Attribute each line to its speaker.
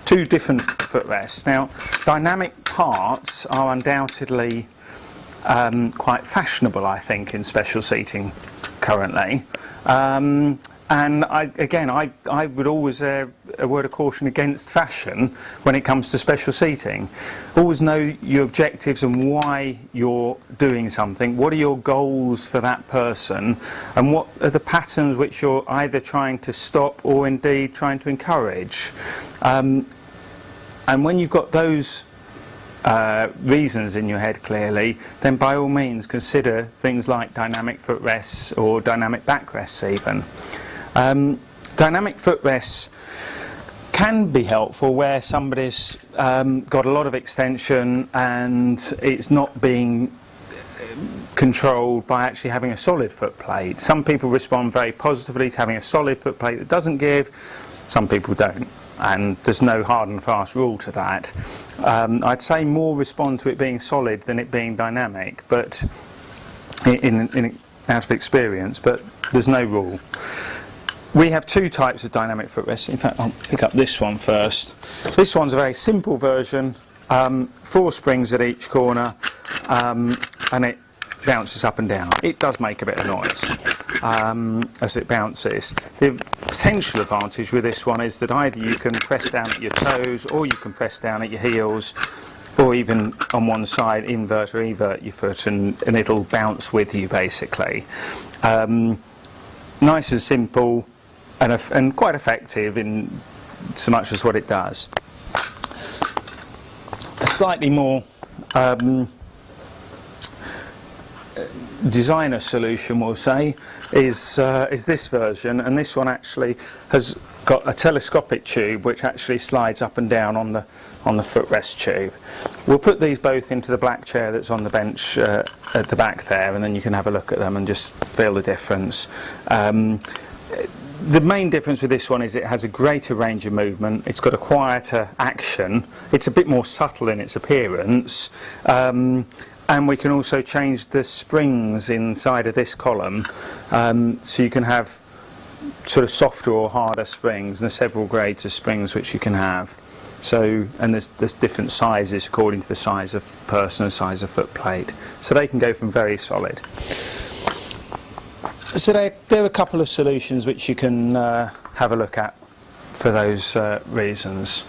Speaker 1: two different footrests. Now, dynamic parts are undoubtedly quite fashionable, I think, in special seating currently. And I would always a word of caution against fashion when it comes to special seating. Always know your objectives and why you're doing something. What are your goals for that person? And what are the patterns which you're either trying to stop or indeed trying to encourage? And when you've got those reasons in your head clearly, then by all means consider things like dynamic footrests or dynamic backrests even. Dynamic footrests can be helpful where somebody's got a lot of extension and it's not being controlled by actually having a solid foot plate. Some people respond very positively to having a solid foot plate that doesn't give, some people don't, and there's no hard and fast rule to that. I'd say more respond to it being solid than it being dynamic, but out of experience, but there's no rule. We have two types of dynamic footrests. In fact, I'll pick up this one first. This one's a very simple version, 4 springs at each corner, and it bounces up and down. It does make a bit of noise as it bounces. The potential advantage with this one is that either you can press down at your toes or you can press down at your heels, or even on one side invert or evert your foot, and it'll bounce with you basically. Nice and simple and quite effective in so much as what it does. A slightly more designer solution, we'll say, is this version, and this one actually has got a telescopic tube which actually slides up and down on the footrest tube. We'll put these both into the black chair that's on the bench at the back there, and then you can have a look at them and just feel the difference. The main difference with this one is it has a greater range of movement, it's got a quieter action, it's a bit more subtle in its appearance, and we can also change the springs inside of this column, so you can have sort of softer or harder springs, and there's several grades of springs which you can have. So, and there's different sizes according to the size of person and size of foot plate, so they can go from very solid. So there are a couple of solutions which you can have a look at for those reasons.